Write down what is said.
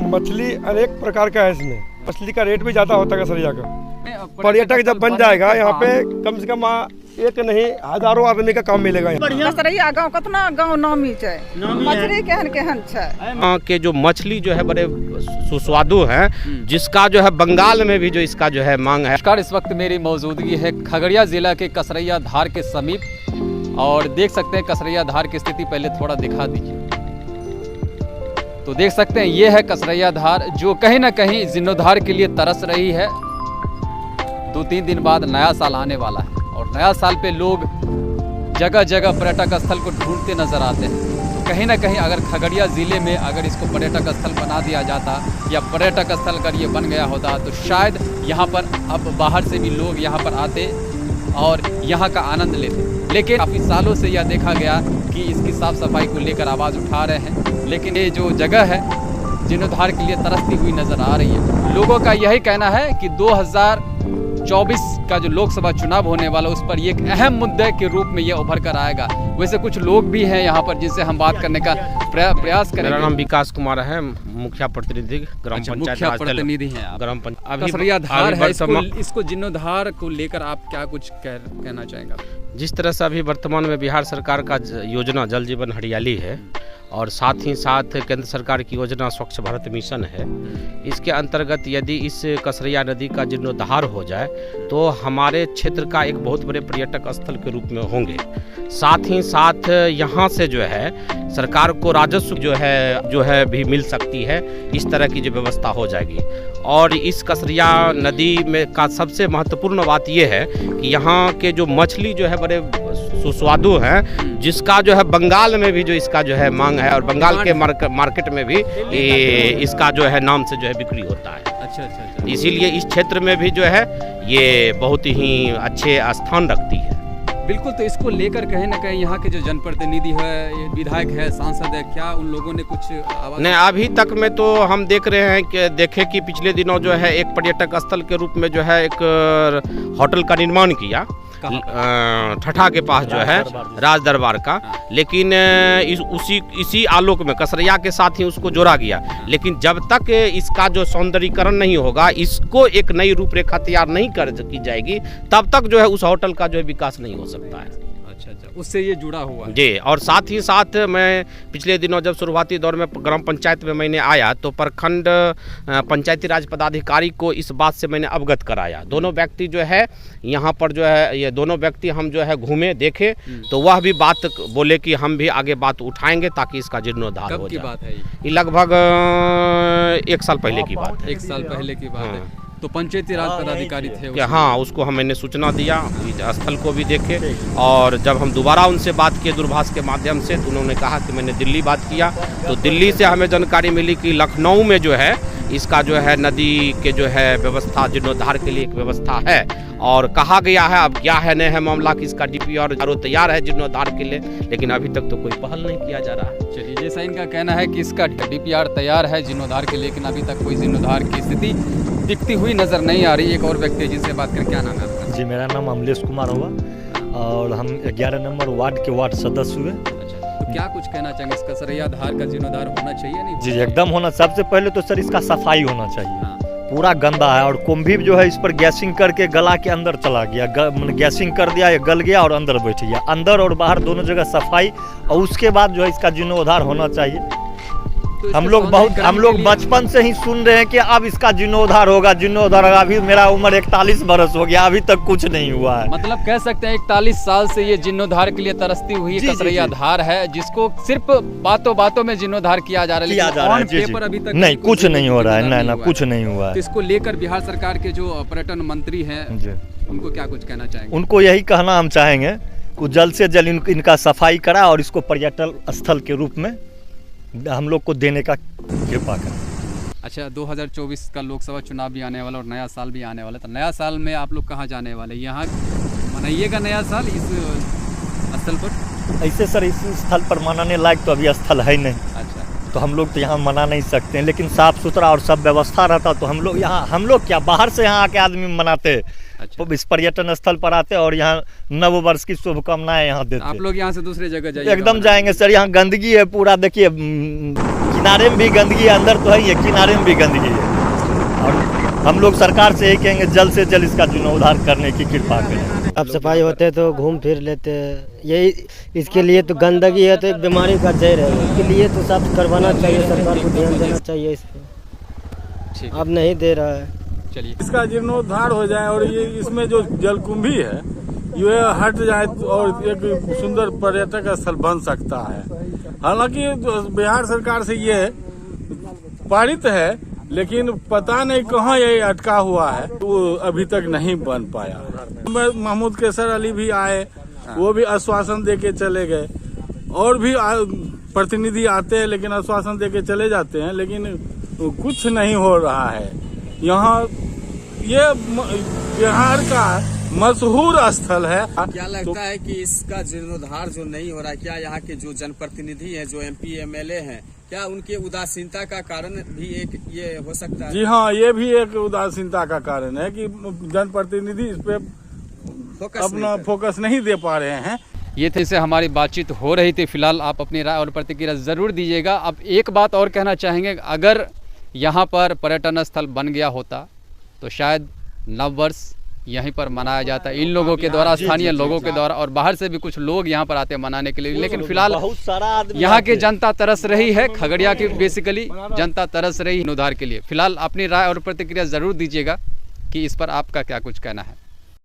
मछली अनेक प्रकार का है, इसमें मछली का रेट भी ज़्यादा होता है कसरिया का। पर्यटक जब बन जाएगा यहाँ पे कम से कम एक नहीं हजारों आदमी का काम मिलेगा। कसरिया गाँव कितना गाँव नामी है, मछली केहन केहन है के जो मछली जो है बड़े सुस्वादु हैं, जिसका जो है बंगाल में भी जो इसका जो है मांग है। नमस्कार, इस वक्त मेरी मौजूदगी है खगड़िया जिला के कसरिया धार के समीप और देख सकते हैं कसरिया धार की स्थिति पहले थोड़ा दिखा दीजिए। तो देख सकते हैं ये है कसरिया धार जो कहीं ना कहीं जीर्णोद्धार के लिए तरस रही है। 2-3 दिन बाद नया साल आने वाला है और नया साल पे लोग जगह जगह पर्यटक स्थल को ढूंढते नजर आते हैं। तो कहीं ना कहीं अगर खगड़िया ज़िले में अगर इसको पर्यटक स्थल बना दिया जाता या पर्यटक स्थल अगर ये बन गया होता तो शायद यहाँ पर अब बाहर से भी लोग यहाँ पर आते और यहाँ का आनंद लेते। लेकिन काफ़ी सालों से यह देखा गया कि इसकी साफ़ सफाई को लेकर आवाज़ उठा रहे हैं, लेकिन ये जो जगह है जीर्णोद्धार के लिए तरसती हुई नज़र आ रही है। लोगों का यही कहना है कि 2024 का जो लोकसभा चुनाव होने वाला उस पर ये एक अहम मुद्दे के रूप में ये उभर कर आएगा। वैसे कुछ लोग भी हैं यहाँ पर जिनसे हम बात करने का प्रयास करेंगे। मेरा नाम विकास कुमार है, मुखिया प्रतिनिधि ग्राम पंचायत। मुखिया प्रतिनिधि हैं आप ग्राम पंचायत। कसरिया धार है, इसको जीर्णोद्धार को लेकर आप क्या कुछ कहना चाहेंगे? जिस तरह से अभी वर्तमान में बिहार सरकार का योजना जल जीवन हरियाली है और साथ ही साथ केंद्र सरकार की योजना स्वच्छ भारत मिशन है, इसके अंतर्गत यदि इस कसरिया नदी का जीर्णोद्धार हो जाए तो हमारे क्षेत्र का एक बहुत बड़े पर्यटक स्थल के रूप में होंगे। साथ ही साथ यहाँ से जो है सरकार को राजस्व जो है भी मिल सकती है। इस तरह की जो व्यवस्था हो जाएगी और इस कसरिया नदी में का सबसे महत्वपूर्ण बात यह है कि यहाँ के जो मछली जो है बड़े सुस्वादु हैं, जिसका जो है बंगाल में भी जो इसका जो है मांग है और बंगाल के मार्केट में भी इसका जो है नाम से जो है बिक्री होता है। अच्छा। इसीलिए इस क्षेत्र में भी जो है ये बहुत ही अच्छे स्थान रखती है। बिल्कुल, तो इसको लेकर कहीं ना कहीं यहाँ के जो जनप्रतिनिधि है, विधायक है, सांसद है, क्या उन लोगों ने कुछ आवाज? नहीं, अभी तक में तो हम देख रहे हैं कि देखे कि पिछले दिनों जो है एक पर्यटक स्थल के रूप में जो है एक होटल का निर्माण किया ठठा के पास जो है राज दरबार का, लेकिन इसी आलोक में कसरिया के साथ ही उसको जोड़ा गया। लेकिन जब तक इसका जो सौंदर्यीकरण नहीं होगा, इसको एक नई रूपरेखा तैयार नहीं की जाएगी, तब तक जो है उस होटल का जो है विकास नहीं हो सकता है। अच्छा, उससे ये जुड़ा हुआ है जी। और साथ ही साथ मैं पिछले दिनों जब शुरुआती दौर में ग्राम पंचायत में मैंने आया तो प्रखंड पंचायती राज पदाधिकारी को इस बात से मैंने अवगत कराया। दोनों व्यक्ति जो है यहाँ पर जो है ये दोनों व्यक्ति हम जो है घूमे देखे तो वह भी बात बोले कि हम भी आगे बात उठाएंगे ताकि इसका जीर्णोद्धार हो जाए। बात है ये लगभग 1 साल पहले की बात है। 1 साल पहले की बात है। तो पंचायती राज पदाधिकारी थे क्या? हाँ, उसको मैंने सूचना दिया, स्थल को भी देखे और जब हम दोबारा उनसे बात किए दूरभाष के माध्यम से तो उन्होंने कहा कि मैंने दिल्ली बात किया। तो दिल्ली से हमें जानकारी मिली कि लखनऊ में जो है इसका जो है नदी के जो है व्यवस्था जीर्णोद्धार के लिए एक व्यवस्था है और कहा गया है, अब क्या है नहीं है मामला कि इसका DPR तैयार है जीर्णोद्धार के लिए, लेकिन अभी तक तो कोई पहल नहीं किया जा रहा है। चलिए, जैसा इनका कहना है कि इसका DPR तैयार है जीर्णोद्धार के, लेकिन अभी तक कोई जीर्णोद्धार की स्थिति दिखती हुई नजर नहीं आ रही। एक और व्यक्ति जिनसे बात करें, क्या नाम है आपका? जी, मेरा नाम अमलेश कुमार हुआ और हम 11 नंबर वार्ड के वार्ड सदस्य हुए। तो क्या कुछ कहना चाहेंगे, इसका कसरिया धार का जीर्णोद्धार होना चाहिए नहीं? जी, एकदम होना। सबसे पहले तो सर इसका सफाई होना चाहिए। पूरा गंदा है और कुंभी जो है इस पर गैसिंग करके गला के अंदर चला गया, गैसिंग कर दिया, ये गल गया और अंदर बैठ गया। अंदर और बाहर दोनों जगह सफाई और उसके बाद जो है इसका जीर्णोद्धार होना चाहिए। तो हम लोग बचपन से ही सुन रहे हैं कि अब इसका जीर्णोद्धार होगा। अभी मेरा उम्र 41 बरस हो गया, अभी तक कुछ नहीं हुआ है। मतलब कह सकते हैं 41 साल से ये जीर्णोद्धार के लिए तरसती हुई कसरिया धार है, जिसको सिर्फ बातों में जीर्णोद्धार किया जा रहा है, पेपर अभी तक नहीं कुछ नहीं हो रहा है। ना कुछ नहीं हुआ है। तो इसको लेकर बिहार सरकार के जो पर्यटन मंत्री हैं उनको क्या कुछ कहना चाहेंगे? उनको यही कहना हम चाहेंगे कि जल्द से जल्द इनका सफाई करा और इसको पर्यटन स्थल के रूप में हम लोग को देने का कृपा करें। अच्छा, 2024 का लोकसभा चुनाव भी आने वाला और नया साल भी आने वाला, तो नया साल में आप लोग कहाँ जाने वाले? यहाँ मनाइएगा नया साल इस स्थल पर? ऐसे सर इस स्थल पर मनाने लायक तो अभी स्थल है नहीं। अच्छा, तो हम लोग तो यहाँ मना नहीं सकते हैं, लेकिन साफ सुथरा और सब व्यवस्था रहता तो हम लोग क्या बाहर से यहाँ आके आदमी मनाते। अच्छा। इस पर्यटन स्थल पर आते और यहाँ नव वर्ष की शुभकामनाएं यहाँ देते। आप लोग यहाँ से दूसरे जगह जाइए? एकदम जाएंगे सर, यहाँ गंदगी है पूरा। देखिए किनारे में भी गंदगी है, अंदर तो है ही है, किनारे में भी गंदगी है। और हम लोग सरकार से यही कहेंगे जल्द से जल्द इसका जीर्णोद्धार करने की कृपा करें। अब सफाई होते तो घूम फिर लेते, यही इसके लिए तो गंदगी है तो एक बीमारी का जहर है, इसके लिए तो साफ करवाना चाहिए, सरकार को ध्यान देना चाहिए इस ठीक पर। अब नहीं दे रहा है। चलिए इसका जीर्णोद्धार हो जाए और ये इसमें जो जलकुंभी है ये हट जाए और एक सुंदर पर्यटक स्थल बन सकता है। हालांकि बिहार सरकार से ये पारित है, लेकिन पता नहीं कहाँ ये अटका हुआ है, वो अभी तक नहीं बन पाया। महमूद कैसर अली भी आए, वो भी आश्वासन दे के चले गए, और भी प्रतिनिधि आते हैं लेकिन आश्वासन दे के चले जाते हैं, लेकिन कुछ नहीं हो रहा है। यहाँ ये बिहार का मशहूर स्थल है। क्या लगता है कि इसका जीर्णोद्धार जो नहीं हो रहा है, क्या यहाँ के जो जनप्रतिनिधि हैं, जो MP MLA हैं, क्या उनके उदासीनता का कारण भी एक ये हो सकता है? जी हाँ, ये भी एक उदासीनता का कारण है कि जनप्रतिनिधि इस पे अपना फोकस नहीं दे पा रहे हैं। ये थे से हमारी बातचीत हो रही थी। फिलहाल आप अपनी राय और प्रतिक्रिया ज़रूर दीजिएगा। अब एक बात और कहना चाहेंगे, अगर यहाँ पर पर्यटन स्थल बन गया होता तो शायद नववर्ष यहीं पर मनाया जाता है इन लोगों के द्वारा, स्थानीय लोगों के द्वारा, और बाहर से भी कुछ लोग यहाँ पर आते हैं मनाने के लिए। लेकिन फिलहाल बहुत सारा आदमी यहाँ की जनता तरस रही है, खगड़िया की बेसिकली जनता तरस रही है जीर्णोद्धार के लिए। फिलहाल अपनी राय और प्रतिक्रिया ज़रूर दीजिएगा कि इस पर आपका क्या कुछ कहना है।